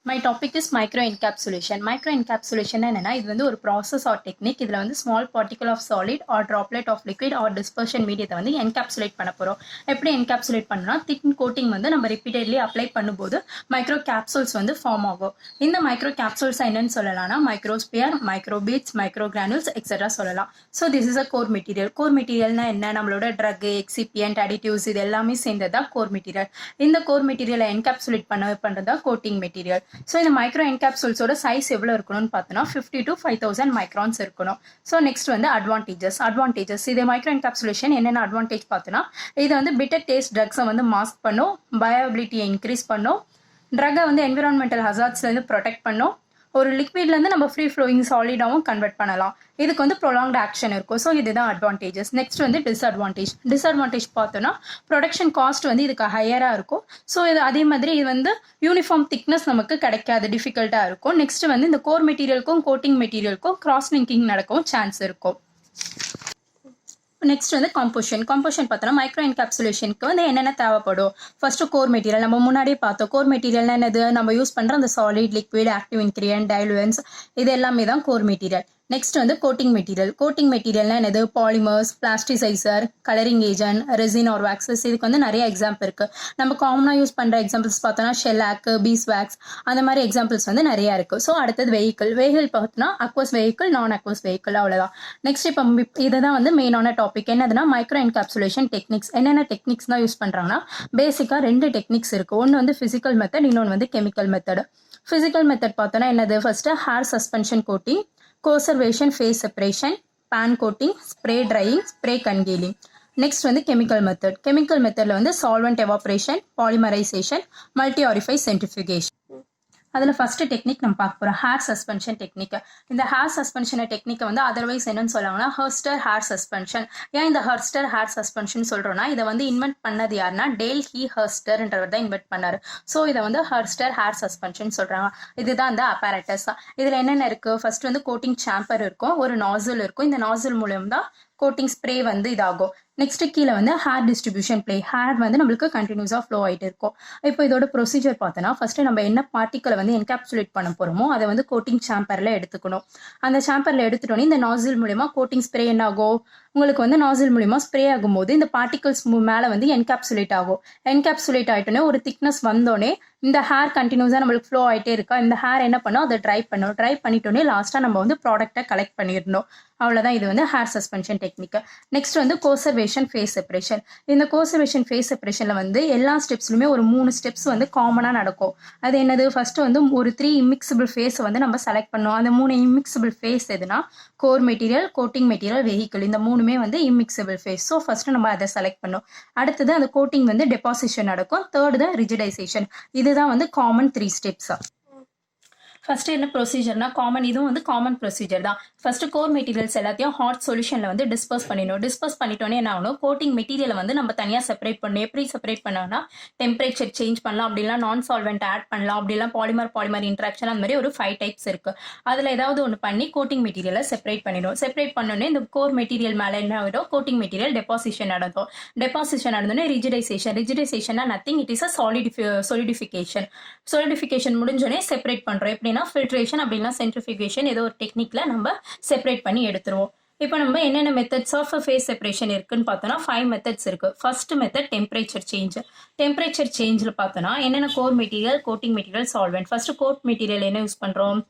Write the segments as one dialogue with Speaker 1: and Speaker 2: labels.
Speaker 1: My topic is microencapsulation. Microencapsulation என்னன்னா இது வந்து ஒரு process or technique. இதுல வந்து small particle of solid or droplet of liquid or dispersion medium வந்து encapsulate பண்ண போறோம். எப்படி encapsulate பண்ணா thin coating வந்து நம்ம repeatedly apply பண்ணும்போது micro capsules வந்து form ஆகும். இந்த micro capsules என்னன்னு சொல்லலாம்னா microsphere, microbeads, microgranules etc. சொல்லலாம். So this is a core material. Core materialனா என்ன? நம்மளோட drug, excipient, additives இது எல்லாமே சேர்ந்ததா core material. இந்த core material encapsulate பண்றதா coating material. ஸோ இந்த மைக்ரோ என்கேப்சூல்ஸோட சைஸ் எவ்வளோ இருக்கணும்னு பார்த்தோன்னா 50 to 5000 மைக்ரான்ஸ் இருக்கணும். ஸோ நெக்ஸ்ட் வந்து அட்வான்டேஜஸ் இது மைக்ரோ என்கேப்சுலேஷன் என்னென்ன அட்வான்டேஜ் பார்த்தோன்னா இது வந்து பிட்டர் டேஸ்ட் ட்ரக்ஸை வந்து மாஸ்க் பண்ணும், பயோபிலிட்டியை இன்க்ரீஸ் பண்ணும், ட்ரக்கை வந்து என்விரான்மெண்டல் ஹசார்ட்ஸ்லேருந்து ப்ரொடெக்ட் பண்ணும், ஒரு லிக்விட்லேருந்து நம்ம ஃப்ரீ ஃப்ளோயிங் சாலிடாகவும் கன்வெர்ட் பண்ணலாம். இதுக்கு வந்து ப்ரொலாங்ட் ஆக்ஷன் இருக்கும். ஸோ இதுதான் அட்வான்டேஜஸ். நெக்ஸ்ட் வந்து டிஸ்அட்வான்டேஜ் பார்த்தோன்னா ப்ரொடக்ஷன் காஸ்ட் வந்து இதுக்கு ஹையராக இருக்கும். ஸோ இது அதே மாதிரி இது வந்து யூனிஃபார்ம் திக்னஸ் நமக்கு கிடைக்காது, டிஃபிகல்ட்டாக இருக்கும். நெக்ஸ்ட் வந்து இந்த கோர் மெட்டீரியலுக்கும் கோட்டிங் மெட்டீரியலுக்கும் கிராஸ் லிங்கிங் நடக்கவும் சான்ஸ் இருக்கும். நெக்ஸ்ட் வந்து காம்போசிஷன் பார்த்தோன்னா மைக்ரோ என்கேப்சுலேஷனுக்கு வந்து என்னென்ன தேவைப்படும். ஃபர்ஸ்ட் கோர் மெட்டீரியல் நம்ம முன்னாடியே பார்த்தோம். கோர் மெட்டீரியல்னா என்னது? நம்ம யூஸ் பண்ணுற அந்த solid, liquid, active ingredient, diluents இது எல்லாமே தான் கோர் மெட்டீரியல். நெக்ஸ்ட் வந்து கோட்டிங் மெட்டீரியல்னா என்னது? Polymers, plasticiser, colouring agent, resin or waxes. இதுக்கு வந்து நிறைய எக்ஸாம்பிள் இருக்கு. நம்ம காமனாக யூஸ் பண்ணுற எக்ஸாம்பிள்ஸ் பார்த்தோன்னா ஷெல்லாக், பீஸ் வேக்ஸ் அந்த மாதிரி எக்ஸாம்பிள்ஸ் வந்து நிறைய இருக்கு. ஸோ அடுத்தது வெஹிக்கிள் பார்த்தோன்னா அக்வஸ் வெஹிக்கிள், நான் அக்வஸ் வெஹிக்கிள், அவ்வளோதான். நெக்ஸ்ட் இப்போ இதுதான் வந்து மெயினான டாபிக். என்னதுன்னா மைக்ரோ என்கேப்சுலேஷன் டெக்னிக்ஸ். என்னென்ன டெக்னிக்ஸ் தான் யூஸ் பண்ணுறாங்கன்னா பேசிக்காக 2 டெக்னிக்ஸ் இருக்கு. ஒன்று வந்து ஃபிசிக்கல் மெத்தட், இன்னொன்று வந்து கெமிக்கல் மெத்தட். ஃபிசிக்கல் மெத்தட் பார்த்தோன்னா என்னது? First hair suspension coating, conservation, phase separation, pan coating, spray drying, spray congealing. Next வந்து கெமிக்கல் மெத்தட்ல வந்து solvent evaporation, polymerisation, multi orifice centrifugation. அதில் ஃபர்ஸ்ட் டெக்னிக் நம்ம பார்க்க போகிறோம், ஹேர் சஸ்பென்ஷன் டெக்னிக். இந்த ஹேர் சஸ்பென்ஷன் டெக்னிக்கை வந்து அதர்வைஸ் என்னன்னு சொல்லுவாங்கன்னா ஹர்ஸ்டர் ஹேர் சஸ்பென்ஷன். ஏன் இந்த ஹர்ஸ்டர் ஹேர் சஸ்பென்ஷன் சொல்கிறோன்னா இதை வந்து இன்வென்ட் பண்ணது யாருன்னா டேல் ஹி ஹர்ஸ்டர்ன்றவர் தான் இன்வென்ட் பண்ணார். ஸோ இதை வந்து ஹர்ஸ்டர் ஹேர் சஸ்பென்ஷன் சொல்கிறாங்க. இதுதான் இந்த அப்பேரட்டஸ். இதில் என்னென்ன இருக்குது? ஃபர்ஸ்ட் வந்து கோட்டிங் சாம்பர் இருக்கும், ஒரு நாசில் இருக்கும். இந்த நாசில் மூலம் தான் கோட்டிங் ஸ்ப்ரே வந்து இதாகும். நெக்ஸ்ட் கீழே வந்து ஹேர் டிஸ்ட்ரிபியூஷன் பிளே. ஹேர் வந்து நம்மளுக்கு கண்டினியூஸாக ஃப்ளோ ஆகிட்டு இருக்கும். இப்போ இதோட ப்ரொசீஜர் பார்த்தோன்னா ஃபர்ஸ்ட் நம்ம என்ன பார்ட்டிக்கலை வந்து என்கேப்சுலேட் பண்ண போகிறோமோ அதை வந்து கோட்டிங் சாம்பரில் எடுத்துக்கணும். அந்த சாம்பரில் எடுத்துட்டோன்னே இந்த நாசில் மூலியமாக கோட்டிங் ஸ்ப்ரே என்ன ஆகும்? உங்களுக்கு வந்து நாசில் மூலியமாக ஸ்ப்ரே ஆகும்போது இந்த பார்ட்டிகல்ஸ் மேலே வந்து என்கேப்சுலேட் ஆகும். என்கேப்சுலேட் ஆகிட்டோன்னே ஒரு திக்னஸ் வந்தோடனே இந்த ஹேர் கண்டினியூஸாக நம்மளுக்கு ஃப்ளோ ஆகிட்டே இருக்கா. இந்த ஹேர் என்ன பண்ணோம்? அதை ட்ரை பண்ணிட்டோன்னே லாஸ்ட்டாக நம்ம வந்து ப்ராடக்டை கலெக்ட் பண்ணிடணும். அவ்வளோதான். இது வந்து ஹேர் சஸ்பென்ஷன் டெக்னிக். நெக்ஸ்ட் வந்து கோசர்வேஷன் ஃபேஸ் செப்பரேஷன். இந்த கோசர்வேஷன் ஃபேஸ் செப்பரேஷனில் வந்து எல்லா ஸ்டெப்ஸ்லுமே ஒரு 3 ஸ்டெப்ஸ் வந்து காமனாக நடக்கும். அது என்னது? ஃபர்ஸ்ட் வந்து ஒரு 3 இம்மிக்சிபிள் ஃபேஸை வந்து நம்ம செலக்ட் பண்ணோம். அந்த 3 இம்மிக்சிபிள் ஃபேஸ் எதுனா core material, coating material, vehicle. இந்த 3மே வந்து இம்மிக்சிபிள் ஃபேஸ். ஸோ ஃபர்ஸ்ட் நம்ம அதை செலக்ட் பண்ணோம். அடுத்தது அந்த கோட்டிங் வந்து டெபாசிஷன் நடக்கும். தேர்ட் தான் ரிஜிடைசேஷன். இதுதான் வந்து காமன் 3 ஸ்டெப்ஸா. ஃபர்ஸ்ட் என்ன ப்ரொசீஜர்னா இதுவும் வந்து காமன் ப்ரொசீஜர் தான். ஃபர்ஸ்ட் கோர் மெட்டீரியல்ஸ் எல்லாத்தையும் ஹாட் சொல்யூஷன்ல வந்து டிஸ்பர்ஸ் பண்ணிட்டோன்னே என்ன ஆகணும்? கோட்டிங் மெட்டீரியலை வந்து நம்ம தனியாக செப்பரேட் பண்ணணும். எப்படி செப்பரேட் பண்ணோம்னா டெம்பரேச்சர் சேஞ்ச் பண்ணலாம், அப்படிலாம் நான் சால்வெண்ட் ஆட் பண்ணலாம், அப்படிலாம் பாலிமர் இன்ட்ராக்ஷன், அந்த மாதிரி ஒரு 5 டைப்ஸ் இருக்கு. அதில் ஏதாவது ஒன்று பண்ணி கோட்டிங் மெட்டீரியலை செப்பரேட் பண்ணோன்னே இந்த கோர் மெட்டீரியல் மேலே என்ன ஆகிடும்? கோட்டிங் மெட்டீரியல் டெபாசிஷன் நடந்தோன்னே rigidisation nothing, it is a solidification முடிஞ்சோடனே செப்பரேட் பண்ணுறோம். எப்படி ஃபில்ட்ரேஷன் அப்படின்னா சென்ட்ரிஃபியூகேஷன், ஏதோ ஒரு டெக்னிக்ல நம்ம செப்பரேட் பண்ணி எடுத்துருவோம். இப்போ நம்ம என்னென்ன மெத்தட்ஸ் ஆஃப் ஃபேஸ் செப்பரேஷன் இருக்குன்னு பார்த்தோம்னா 5 மெத்தட்ஸ் இருக்கு. ஃபர்ஸ்ட் மெத்தட் டெம்பரேச்சர் சேஞ்சில் பார்த்தோம்னா என்னென்ன core material, coating material, solvent. First coat material என்ன யூஸ் பண்றோம்?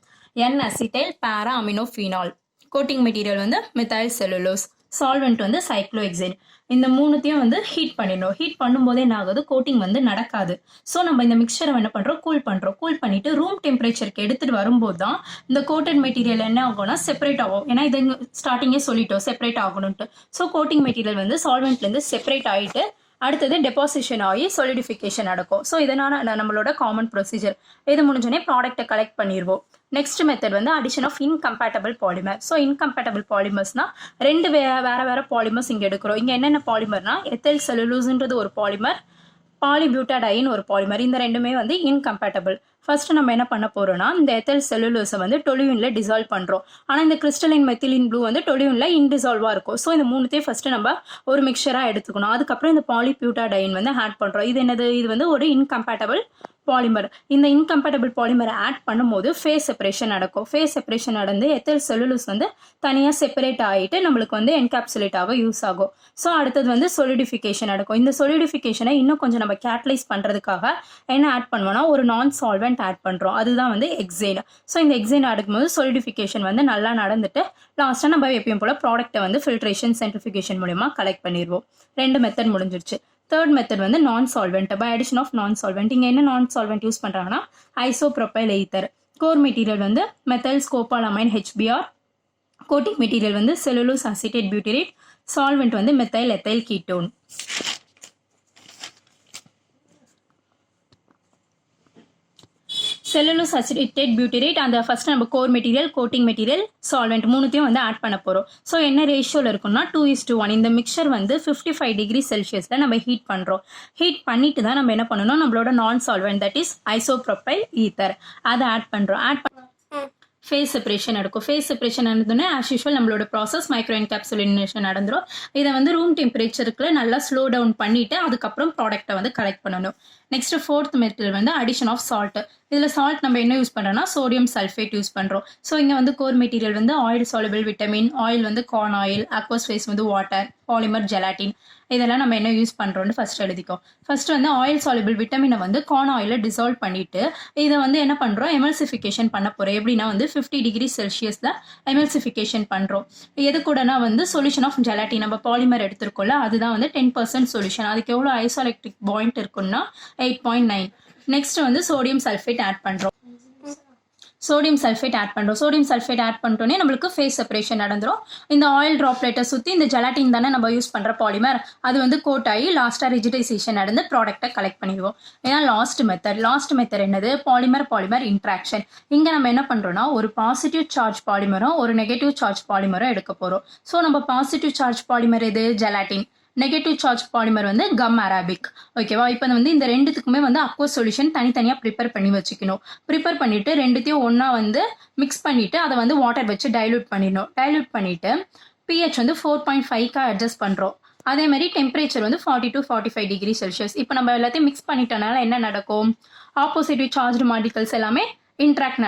Speaker 1: N acetyl para aminophenol. Coating material வந்து மெத்தைல் செல்லுலோஸ். சால்வெண்ட் வந்து சைக்ளோஹெக்சேன். இந்த 3த்தையும் வந்து ஹீட் பண்ணிடணும். ஹீட் பண்ணும்போது என்ன ஆகுது? கோட்டிங் வந்து நடக்காது. ஸோ நம்ம இந்த மிக்சரை என்ன பண்ணுறோம்? கூல் பண்ணிட்டு ரூம் டெம்பரேச்சருக்கு எடுத்துட்டு வரும்போது தான் இந்த கோட்டட் மெட்டீரியல் என்ன ஆகும்னா செப்பரேட் ஆகும். ஏன்னா இது ஸ்டார்டிங்கே சொல்லிட்டோம் செப்பரேட் ஆகணும்ட்டு. ஸோ கோட்டிங் மெட்டீரியல் வந்து சால்வெண்ட்லேருந்து செப்பரேட் ஆகிட்டு அடுத்தது டெபாசிஷன் ஆகி சொலிடிஃபிகேஷன் நடக்கும். ஸோ இதனால நம்மளோட காமன் ப்ரொசீஜர். இது முடிஞ்சோடனே ப்ராடக்ட்டை கலெக்ட் பண்ணிடுவோம். நெக்ஸ்ட் மெத்தட் வந்து addition of incompatible polymer. So incompatible பாலிமர்ஸ்னா 2 வேற பாலிமர்ஸ் இங்கே எடுக்கிறோம். இங்கே என்னென்ன பாலிமர்னா எத்தைல் செல்லுலோஸ்ன்றது ஒரு பாலிமர், பாலிபியூட்டாடைன் ஒரு பாலிமர். இந்த 2மே வந்து இன்கம்பேட்டபிள். ஃபர்ஸ்ட் நம்ம என்ன பண்ண போறோம்னா இந்த எத்தல் செல்லுலோஸை வந்து டொலியூன்ல டிசால்வ் பண்றோம். ஆனா இந்த கிறிஸ்டலின் மெத்திலின் ப்ளூ வந்து டொலியூன்ல இன்டிசால்வா இருக்கும். ஸோ இந்த மூணுத்தையும் ஃபர்ஸ்ட் நம்ம ஒரு மிக்சரா எடுத்துக்கணும். அதுக்கப்புறம் இந்த பாலிபியூட்டாடைன் வந்து ஆட் பண்றோம். இது என்னது? இது வந்து ஒரு இன்கம்பேட்டபிள் பாலிமர். இந்த இன்கம்பேட்டபிள் பாலிமரை ஆட் பண்ணும்போது ஃபேஸ் செப்பரேஷன் நடக்கும். ஃபேஸ் செப்பரேஷன் நடந்து எத்தல் செல்லுலோஸ் வந்து தனியாக செப்பரேட் ஆகிட்டு நம்மளுக்கு வந்து என்கேப்சுலேட் ஆக யூஸ் ஆகும். ஸோ அடுத்தது வந்து சொலிடிஃபிகேஷன் நடக்கும். இந்த சொலிடிஃபிகேஷனை இன்னும் கொஞ்சம் நம்ம கேட்டலைஸ் பண்ணுறதுக்காக என்ன ஆட் பண்ணுவோம்னா ஒரு நான் சால்வெண்ட் ஆட் பண்ணுறோம். அதுதான் வந்து எக்ஸைன். ஸோ இந்த எக்ஸைன் அடுக்கும்போது சொலிடிஃபிகேஷன் வந்து நல்லா நடந்துட்டு லாஸ்ட்டாக நம்ம எப்பயும் போல் ப்ராடக்ட்டை வந்து ஃபில்ட்ரேஷன் சென்ட்ரிஃபிகேஷன் மூலமா கலெக்ட் பண்ணிடுவோம். 2 மெத்தட் முடிஞ்சிருச்சு. தேர்ட் மெத்தட் வந்து non solvent by addition of non solvent. இங்கே என்ன நான் சால்வெண்ட் யூஸ் பண்ணுறாங்கன்னா ஐசோப்ரோபைல் எய்தர். கோர் மெட்டீரியல் வந்து methyl scopolamine HBr. Coating material வந்து செல்லுலோஸ் அசிட்டேட் பியூட்டரேட். சால்வெண்ட் வந்து methyl ethyl ketone. Cellulose acetate butyrate அந்த first நம்ம core material, coating material, solvent மூணுத்தையும் வந்து ஆட் பண்ண போகிறோம். ஸோ என்ன ரேஷியோவில் இருக்கும்னா 2:1. இந்த மிக்சர் வந்து 55 டிகிரி செல்சியஸில் நம்ம ஹீட் பண்ணுறோம். ஹீட் பண்ணிட்டு தான் நம்ம என்ன பண்ணணும், நம்மளோட நான் solvent that is isopropyl ether அதை ஆட் பண்ணுறோம். ஃபேஸ் செப்பரேஷன் நடக்கும். ஃபேஸ் செப்பரேஷன் நடந்தோடனே ஆஸ் யூஷுவல் நம்மளோட ப்ராசஸ் மைக்ரோ என்கேப்சுலேஷன் நடந்துடும். இதை வந்து ரூம் டெம்பரேச்சருக்கு நல்லா ஸ்லோ டவுன் பண்ணிட்டு அதுக்கப்புறம் ப்ராடக்ட்டை வந்து கலெக்ட் பண்ணணும். நெக்ஸ்ட் ஃபோர்த் மெத்தட் வந்து அடிஷன் ஆஃப் சால்ட். இதில் சால்ட் நம்ம என்ன யூஸ் பண்ணுறோம்னா சோடியம் சல்ஃபேட் யூஸ் பண்ணுறோம். ஸோ இங்கே வந்து கோர் மெட்டீரியல் வந்து ஆயில் சாலுபிள் விட்டமின், ஆயில் வந்து கார்ன் ஆயில், அக்வஸ் ஃபேஸ் வந்து வாட்டர், பாலிமர் ஜெலாட்டின். இதெல்லாம் நம்ம என்ன யூஸ் பண்ணுறோம்னு ஃபர்ஸ்ட் எழுதிக்கோ. ஃபர்ஸ்ட் வந்து ஆயில் சாலுபிள் விட்டமினை வந்து கார்ன் ஆயில டிசால்வ் பண்ணிட்டு இதை வந்து என்ன பண்ணுறோம், எமல்சிஃபிகேஷன் பண்ண போகிறோம். எப்படின்னா வந்து 50 டிகிரி செல்சியஸில் எமல்சிஃபிகேஷன் பண்ணுறோம். எது கூடனா வந்து சொல்யூஷன் ஆஃப் ஜெலாட்டின் நம்ம பாலிமர் எடுத்திருக்கோம்ல அதுதான் வந்து 10% சொல்யூஷன். அதுக்கு எவ்வளோ ஐசோஎலக்ட்ரிக் பாயிண்ட் இருக்குன்னா 8.9. நெக்ஸ்ட் வந்து சோடியம் சல்ஃபேட் ஆட் பண்ணுறோம். சோடியம் சல்ஃபேட் ஆட் பண்ணிட்டோன்னே நம்மளுக்கு ஃபேஸ் செப்பரேஷன் நடந்துடும். இந்த ஆயில் ட்ராப்லெட்டை சுற்றி இந்த ஜெலாட்டின் தானே நம்ம யூஸ் பண்ணுற பாலிமர் அது வந்து கோட் ஆகி லாஸ்ட்டாக ரிஜிடைசேஷன் நடந்து ப்ராடக்ட்டை கலெக்ட் பண்ணிடுவோம். ஏன்னா லாஸ்ட் மெத்தட் என்னது, பாலிமர் இன்ட்ராக்ஷன். இங்கே நம்ம என்ன பண்ணுறோம்னா ஒரு பாசிட்டிவ் சார்ஜ் பாலிமரும் ஒரு நெகட்டிவ் சார்ஜ் பாலிமரும் எடுக்க போகிறோம். ஸோ நம்ம பாசிட்டிவ் சார்ஜ் பாலிமர் எது, ஜெலாட்டின். நெகட்டிவ் சார்ஜ் பாலிமர் வந்து கம் அரபிக். ஓகேவா? இப்போ வந்து இந்த ரெண்டுத்துக்குமே வந்து அக்வஸ் சொல்யூஷன் தனித்தனியாக ப்ரிப்பேர் பண்ணி வச்சுக்கணும். ப்ரிப்பேர் பண்ணிட்டு ரெண்டுத்தையும் ஒன்றா வந்து மிக்ஸ் பண்ணிட்டு அதை வந்து வாட்டர் வச்சு டைல்யூட் பண்ணிடணும். டைல்யூட் பண்ணிட்டு pH வந்து 4.5க்கு அட்ஜஸ்ட் பண்ணுறோம். அதே மாதிரி டெம்பரேச்சர் வந்து 40 to 45 டிகிரி செல்சியஸ். இப்போ நம்ம எல்லாத்தையும் மிக்ஸ் பண்ணிட்டனால என்ன நடக்கும், ஆப்போசிட்டிவ் சார்ஜ் மார்டிகல்ஸ் எல்லாமே இன்ட்ராக்ட்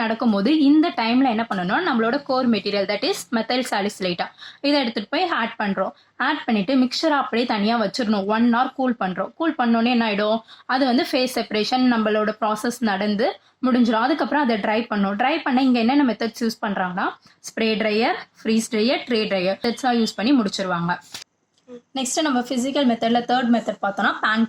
Speaker 1: நடக்கும்போது இந்த டைம்ல என்ன பண்ணணும், நம்மளோட core material that is methyl சாலிசிலேட்டா இதை எடுத்துட்டு போய் ஆட் பண்றோம். ஆட் பண்ணிட்டு மிக்சரை அப்படியே தனியா வச்சிடணும். 1 hour கூல் பண்றோம். கூல் பண்ணோன்னே என்ன ஆயிடும், அது வந்து ஃபேஸ் செப்பரேஷன் நம்மளோட ப்ராசஸ் நடந்து முடிஞ்சிடும். அதுக்கப்புறம் அதை ட்ரை பண்ண இங்க என்னென்ன மெத்தட்ஸ் யூஸ் பண்றாங்கன்னா spray dryer, freeze dryer, tray dryer மெத்தட்ஸ்லாம் யூஸ் பண்ணி முடிச்சிருவாங்க. நெக்ஸ்ட் நம்ம பிசிக்கல் மெத்தட்ல தேர்ட் மெத்தட் பார்த்தோம்னா பேன்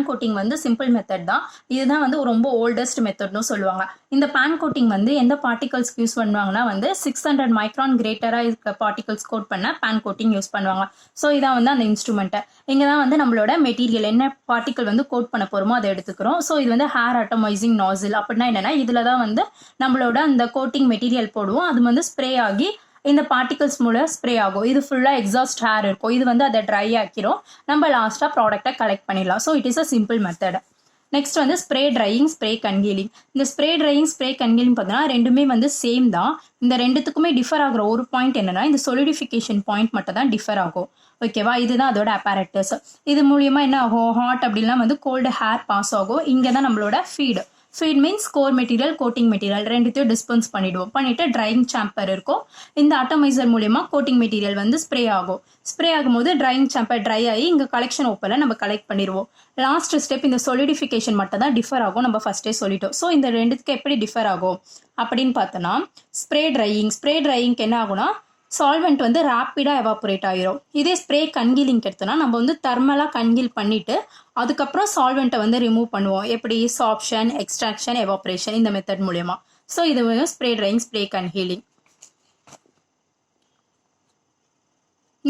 Speaker 1: கோட்டிங் வந்து சிம்பிள் மெத்தட் தான். இதுதான் வந்து ரொம்ப ஓல்டஸ்ட் மெத்தட்னு சொல்லுவாங்க. இந்த பேன் கோட்டிங் வந்து எந்த பார்ட்டிகல்ஸ்க்கு யூஸ் பண்ணுவாங்கன்னா வந்து 600 மைக்ரான் கிரேட்டரா இருக்க பார்ட்டிகல்ஸ் கோட் பண்ண பேன் கோட்டிங் யூஸ் பண்ணுவாங்க. ஸோ இதான் வந்து அந்த இன்ஸ்ட்ருமெண்ட். இங்க தான் வந்து நம்மளோட மெட்டீரியல் என்ன பார்ட்டிகல் வந்து கோட் பண்ண போறோமோ அதை எடுத்துக்கிறோம். ஸோ இது வந்து ஹேர் அட்டமைசிங் நாசில். அப்படின்னா என்னன்னா இதுல தான் வந்து நம்மளோட அந்த கோட்டிங் மெட்டீரியல் போடுவோம். அது வந்து ஸ்ப்ரே ஆகி இந்த பார்ட்டிகல்ஸ் மூலம் ஸ்ப்ரே ஆகும். இது ஃபுல்லா எக்ஸாஸ்ட் ஹேர் இருக்கும். இது வந்து அதை ட்ரை ஆக்கிரும். நம்ம லாஸ்டா ப்ராடக்ட்டை கலெக்ட் பண்ணிடலாம். So it is a simple method. Next வந்து ஸ்ப்ரே ட்ரையிங், ஸ்ப்ரே கன்கீலிங். இந்த ஸ்ப்ரே ட்ரையிங், ஸ்ப்ரே கன்கீலிங் பார்த்தீங்கன்னா ரெண்டுமே வந்து சேம் தான். இந்த ரெண்டுத்துக்குமே டிஃபர் ஆகுற ஒரு பாயிண்ட் என்னன்னா இந்த சொலிடிஃபிகேஷன் பாயிண்ட் மட்டும் தான் டிஃபர் ஆகும். ஓகேவா? இதுதான் அதோட அப்பேரட்டஸ். இது மூலியமா என்ன ஆகும், ஹாட் அப்படிலாம் வந்து கோல்டு ஹேர் பாஸ் ஆகும். இங்கே தான் நம்மளோட feed means core material, coating material ரெண்டுத்தையும் டிஸ்பென்ஸ் பண்ணிடுவோம். பண்ணிட்டு ட்ரையிங் சாம்பர் இருக்கும். இந்த அட்டமைசர் மூலியமா கோட்டிங் மெட்டீரியல் வந்து ஸ்ப்ரே ஆகும். ஸ்ப்ரே ஆகும்போது ட்ரையிங் சாம்பர் ட்ரை ஆகி இங்க கலெக்ஷன் ஓப்பன்ல நம்ம கலெக்ட் பண்ணிடுவோம். லாஸ்ட் ஸ்டெப் இந்த சொலிடிஃபிகேஷன் மட்டும் தான் டிஃபர் ஆகும். நம்ம ஃபர்ஸ்டே சொல்லிட்டோம். ஸோ இந்த ரெண்டுத்துக்கு எப்படி டிஃபர் ஆகும் அப்படின்னு பார்த்தோம்னா ஸ்ப்ரே ட்ரையிங்க்கு என்ன ஆகும்னா சால்வெண்ட் வந்து ரேப்பிடா எவாபரேட் ஆயிரும். இதே ஸ்ப்ரே கன்கீலிங் எடுத்தோம்னா நம்ம வந்து தெர்மலா கன்கீல் பண்ணிட்டு அதுக்கப்புறம் சால்வெண்ட்டை வந்து ரிமூவ் பண்ணுவோம். எப்படி, சாப்ஷன், எக்ஸ்ட்ராக்ஷன், எவாபரேஷன் இந்த மெத்தட் மூலமா. ஸோ இது வந்து ஸ்ப்ரே ட்ரையிங், ஸ்ப்ரே கன்கீலிங்.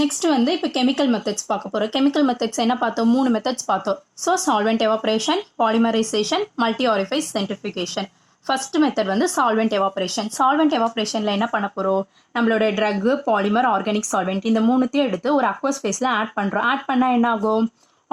Speaker 1: நெக்ஸ்ட் வந்து இப்போ கெமிக்கல் மெத்தட்ஸ் பார்க்க போறோம். கெமிக்கல் மெத்தட்ஸ் என்ன பார்த்தோம், 3 மெத்தட்ஸ் பார்த்தோம். So solvent evaporation, polymerisation, multi orifice centrifugation. First method வந்து சால்வெண்ட் எவாபரேஷன். சால்வெண்ட் எவாபரேஷன்ல என்ன பண்ண போறோம், நம்மளோட ட்ரக், பாலிமர், ஆர்கானிக் சால்வெண்ட் இந்த மூணுத்தையும் எடுத்து ஒரு அக்வஸ் ஃபேஸ்ல ஆட் பண்றோம். ஆட் பண்ணா என்ன ஆகும்,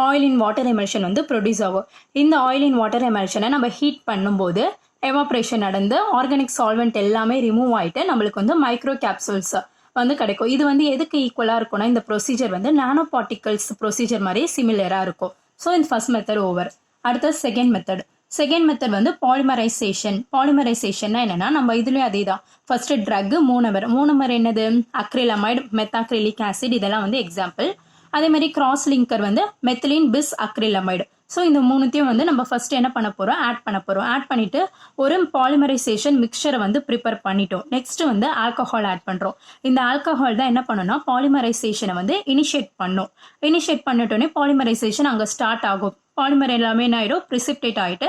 Speaker 1: ஆயில் இன் வாட்டர் எமல்ஷன் வந்து ப்ரொடியூஸ் ஆகும். இந்த ஆயில் இன் வாட்டர் எமல்ஷனை நம்ம ஹீட் பண்ணும்போது எவாப்ரேஷன் நடந்து ஆர்கானிக் சால்வெண்ட் எல்லாமே ரிமூவ் ஆகிட்டு நம்மளுக்கு வந்து மைக்ரோ கேப்சூல்ஸ் வந்து கிடைக்கும். இது வந்து எதுக்கு ஈக்குவலாக இருக்கும்னா இந்த ப்ரொசீஜர் வந்து நானோ பார்ட்டிகல்ஸ் ப்ரொசீஜர் மாதிரி சிமிலராக இருக்கும். ஸோ இந்த ஃபர்ஸ்ட் மெத்தட் ஓவர். அடுத்தது செகண்ட் மெத்தட் வந்து பாலிமரைசேஷன்னா என்னன்னா நம்ம இதுலயும் அதே தான். ஃபர்ஸ்ட் ட்ரக் மோனோமர் என்னது அக்ரிலமைடு மெத்தாக்ரிலிக் ஆசிட் இதெல்லாம் வந்து எக்ஸாம்பிள். அதே மாதிரி கிராஸ் லிங்கர் வந்து மெத்திலின் பிஸ் அக்ரிலமைடு. ஸோ இந்த மூணுத்தையும் வந்து நம்ம ஃபர்ஸ்ட் என்ன பண்ண போறோம், ஆட் பண்ணிட்டு ஒரு பாலிமரைசேஷன் மிக்சரை வந்து ப்ரிப்பேர் பண்ணிட்டோம். நெக்ஸ்ட் வந்து ஆல்கஹால் ஆட் பண்றோம். இந்த ஆல்கஹால் தான் என்ன பண்ணணும்னா பாலிமரைசேஷனை வந்து இனிஷியேட் பண்ணிட்டோன்னே பாலிமரைசேஷன் அங்கே ஸ்டார்ட் ஆகும். பாலிமர் எல்லாமே என்ன ஆயிடும், பிரிசிப்டேட் ஆகிட்டு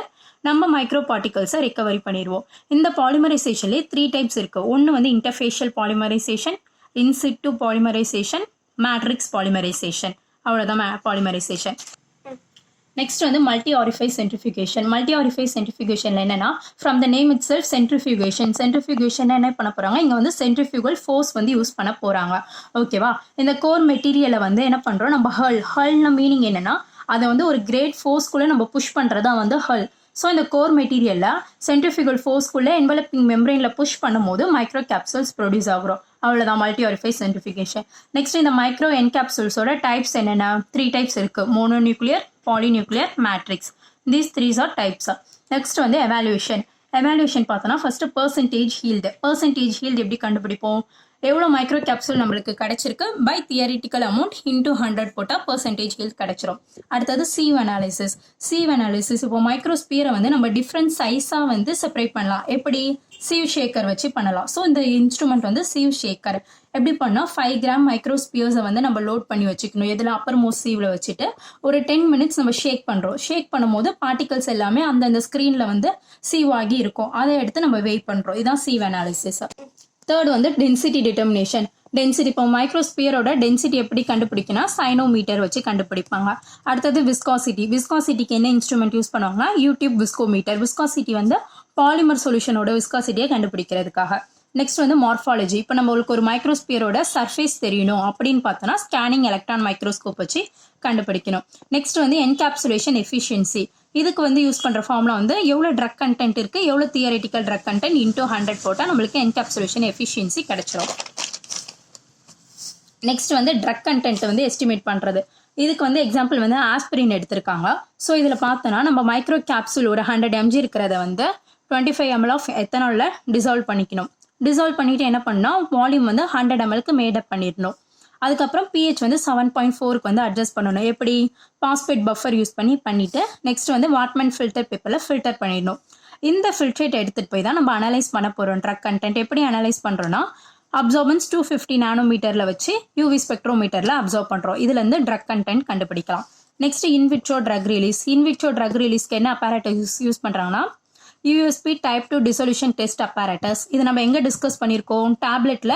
Speaker 1: நம்ம மைக்ரோ பார்ட்டிகல்ஸை ரிகவரி பண்ணிடுவோம். இந்த பாலிமரைசேஷன்லேயே 3 டைப்ஸ் இருக்கு. ஒன்று வந்து interfacial polymerisation, in situ polymerisation, matrix polymerisation. அவ்வளோதான் பாலிமரைசேஷன். நெக்ஸ்ட் வந்து மல்டி ஆரிஃபைஸ் சென்ட்ரிஃபியூகேஷன்ல என்னன்னா from the name itself centrifugation என்ன பண்ண போறாங்க, இங்க வந்து சென்ட்ரிஃபியூகல் ஃபோர்ஸ் வந்து யூஸ் பண்ண போறாங்க. ஓகேவா. இந்த கோர் மெட்டீரியலை வந்து என்ன பண்றோம், நம்ம ஹல்ன மீனிங் என்னன்னா அதை வந்து ஒரு கிரேட் ஃபோர்ஸ்குள்ள நம்ம புஷ் பண்றதா வந்து ஹல். ஸோ இந்த கோர் மெட்டீரியல்ல சென்ட்ரிஃபியூகல் ஃபோர்ஸ்குள்ள என்வலப்பிங் மெம்பரைன்ல புஷ் பண்ணும்போது மைக்ரோ கேப்சூல்ஸ் ப்ரொடியூஸ் ஆகிறோம். அவ்வளோதான் மல்டி ஆரிஃபைஸ் சென்ட்ரிஃபிகேஷன். நெக்ஸ்ட் இந்த மைக்ரோ என்கேப்சூல்ஸோட டைப்ஸ் என்னென்ன, 3 டைப்ஸ் இருக்கு. Mononuclear, polynuclear, matrix. These 3 are types. Next வந்து எவாலுவேஷன் பார்த்தோன்னா ஃபர்ஸ்ட் பர்சன்டேஜ் ஹீல்டு எப்படி கண்டுபிடிப்போம், எவ்வளோ மைக்ரோ கேப்சூல் நம்மளுக்கு கிடைச்சிருக்கு பை தியரிட்டிக்கல் அமௌண்ட் இன்டூ 100 போட்டால் பர்சன்டேஜ் ஹீல்ட் கிடைச்சிரும். அடுத்தது சீவ் அனாலிசிஸ். இப்போ மைக்ரோஸ்பியரை வந்து நம்ம டிஃப்ரெண்ட் சைஸாக வந்து செப்பரேட் பண்ணலாம். எப்படி, சீவ் ஷேக்கர் வச்சு பண்ணலாம். ஸோ இந்த இன்ஸ்ட்ருமெண்ட் வந்து சீவ் ஷேக்கர். எப்படி பண்ணால் 5 கிராம் மைக்ரோஸ்பியர்ஸை வந்து நம்ம லோட் பண்ணி வச்சுக்கணும். எதில் அப்பர் மோஸ்ட் சீவில் வச்சுட்டு ஒரு 10 மினிட்ஸ் நம்ம ஷேக் பண்ணும்போது பார்ட்டிகல்ஸ் எல்லாமே அந்தந்த ஸ்க்ரீனில் வந்து சீவ் ஆகி இருக்கும். அதை எடுத்து நம்ம வெயிட் பண்ணுறோம். இதுதான் சீவ் அனாலிசிஸ். தேர்ட் வந்து டென்சிட்டி டிட்டர்மினேஷன். இப்போ மைக்ரோஸ்பியரோட டென்சிட்டி எப்படி கண்டுபிடிக்கனா சைனோமீட்டர் வச்சு கண்டுபிடிப்பாங்க. அடுத்தது விஸ்காசிட்டிக்கு என்ன இன்ஸ்ட்ருமெண்ட் யூஸ் பண்ணுவாங்கன்னா யூடியூப் விஸ்கோமீட்டர். விஸ்காசிட்டி வந்து பாலிமர் சொல்யூஷனோட விஸ்காசிட்டியை கண்டுபிடிக்கிறதுக்காக. நெக்ஸ்ட் வந்து மார்ஃபாலஜி. இப்போ நம்மளுக்கு ஒரு மைக்ரோஸ்பியரோட சர்ஃபேஸ் தெரியணும் அப்படின்னு பார்த்தோன்னா ஸ்கேனிங் எலக்ட்ரான் மைக்ரோஸ்கோப் வச்சு கண்டுபிடிக்கணும். நெக்ஸ்ட் வந்து என்கேப்சுலேஷன் எஃபிஷியன்சி. இதுக்கு வந்து யூஸ் பண்ற ஃபார்முலா வந்து எவ்வளவு ட்ரக் கண்டென்ட் இருக்கு, எவ்வளவு தியரிட்டிக்கல் ட்ரக் கண்டென்ட் இன்டூ 100 போட்டா நம்மளுக்கு என்கேப்சுலேஷன் எஃபிஷியன்சி கிடைச்சிரும். நெக்ஸ்ட் வந்து ட்ரக் கண்டென்ட் வந்து எஸ்டிமேட் பண்றது. இதுக்கு வந்து எக்ஸாம்பிள் வந்து ஆஸ்பிரின் எடுத்திருக்காங்க. ஸோ இதுல பார்த்தோன்னா நம்ம மைக்ரோ கேப்சூல் ஒரு 100 mg இருக்கிறத வந்து 25 ml ஆஃப் எத்தனால்ல டிசால்வ் பண்ணிட்டு என்ன பண்ணா வால்யூம் வந்து 100 mlக்கு மேடப் பண்ணிடணும். அதுக்கப்புறம் pH வந்து 7.4க்கு வந்து அட்ஜஸ்ட் பண்ணணும். எப்படி, பாஸ்பேட் பஃபர் யூஸ் பண்ணிட்டு நெக்ஸ்ட் வந்து வாட்மன் ஃபில்டர் பேப்பர்ல ஃபில்டர் பண்ணிடணும். இந்த ஃபில்ட்ரேட் எடுத்துட்டு போய் தான் நம்ம அனலைஸ் பண்ண போறோம். ட்ரக் கண்டென்ட் எப்படி அனலைஸ் பண்றோம்னா அப்சார்பன்ஸ் 250 நானோமீட்டர்ல வச்சு யூவி ஸ்பெக்ட்ரோமீட்டர்ல அப்சர்வ் பண்றோம். இதுல இருந்து ட்ரக் கண்டென்ட் கண்டுபிடிக்கலாம். நெக்ஸ்ட் இன்விட்ரோ ட்ரக் ரிலீஸ்க்கு என்ன அப்பேரட்டஸ் யூஸ் பண்றாங்கன்னா USP டைப் 2 டிசொல்யூஷன் டெஸ்ட் அப்பேரட்டஸ். இது நம்ம எங்க டிஸ்கஸ் பண்ணியிருக்கோம், டேப்லெட்ல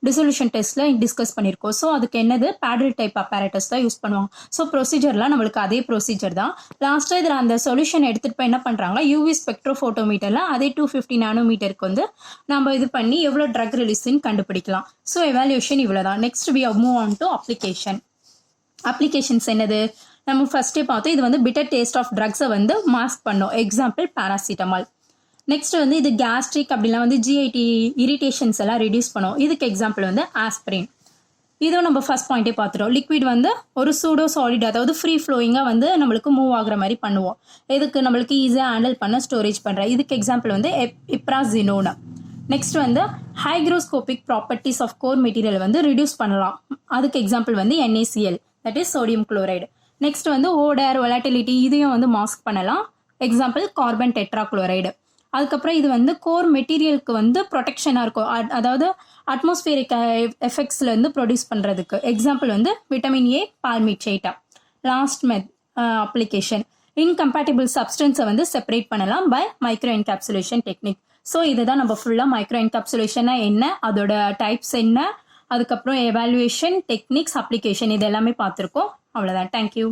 Speaker 1: டிசொல்யூஷன் டெஸ்ட்ல டிஸ்கஸ் பண்ணியிருக்கோம். ஸோ அதுக்கு என்னது பேடல் டைப் அப்பேரட்டஸ் தான் யூஸ் பண்ணுவாங்க. ஸோ ப்ரொசீஜர்லாம் நம்மளுக்கு அதே ப்ரொசீஜர் தான். லாஸ்டா இதில் அந்த சொல்யூஷன் எடுத்துட்டு போய் என்ன பண்றாங்க, யூவி ஸ்பெக்ட்ரோஃபோட்டோமீட்டர்ல அதே 250 நானோமீட்டருக்கு வந்து நம்ம இது பண்ணி எவ்வளோ ட்ரக் ரிலீஸ்ன்னு கண்டுபிடிக்கலாம். ஸோ எவாலுவேஷன் இவ்வளோதான். Next we move on to applications என்னது, நம்ம ஃபர்ஸ்டே பார்த்தோம். இது வந்து பிட்டர் டேஸ்ட் ஆஃப் ட்ரக்ஸை வந்து மாஸ்க் பண்ணோம். Example paracetamol. நெக்ஸ்ட் வந்து இது கேஸ்ட்ரிக் அப்படிலாம் வந்து GIT இரிட்டேஷன்ஸ் எல்லாம் ரெடியூஸ் பண்ணும். இதுக்கு எக்ஸாம்பிள் வந்து ஆஸ்பிரின். இதுவும் நம்ம ஃபர்ஸ்ட் பாயிண்டே பார்த்துட்டோம். லிக்விட் வந்து ஒரு சூடோ சாலிட், அதாவது ஃப்ரீ ஃப்ளோயிங்காக வந்து நம்மளுக்கு மூவ் ஆகுற மாதிரி பண்ணுவோம். இதுக்கு நம்மளுக்கு ஈஸியாக ஹேண்டில் பண்ண ஸ்டோரேஜ் பண்ணுற. இதுக்கு எக்ஸாம்பிள் வந்து இப்ராசினோன். நெக்ஸ்ட் வந்து hygroscopic properties of core material வந்து ரிடியூஸ் பண்ணலாம். அதுக்கு எக்ஸாம்பிள் வந்து NaCl, that is sodium chloride. Next வந்து ஓடர் வொலாட்டிலிட்டி, இதையும் வந்து மாஸ்க் பண்ணலாம். Example carbon tetrachloride. அதுக்கப்புறம் இது வந்து கோர் மெட்டீரியலுக்கு வந்து ப்ரொடெக்ஷனாக இருக்கும், அதாவது அட்மாஸ்பியரிக் எஃபெக்ட்ஸ்ல இருந்து ப்ரொடியூஸ் பண்ணுறதுக்கு. எக்ஸாம்பிள் வந்து விட்டமின் A பால்மிச்சேட்டா. லாஸ்ட் அப்ளிகேஷன் இன்கம்பேட்டிபிள் சப்ஸ்டன்ஸை வந்து செப்பரேட் பண்ணலாம் by micro encapsulation technique. So இதுதான் நம்ம ஃபுல்லாக மைக்ரோ என்கேப்சுலேஷனா என்ன, அதோட டைப்ஸ் என்ன, அதுக்கப்புறம் எவாலுவேஷன் டெக்னிக்ஸ், அப்ளிகேஷன் இது எல்லாமே பார்த்துருக்கோம். அவ்வளோதான். தேங்க்யூ.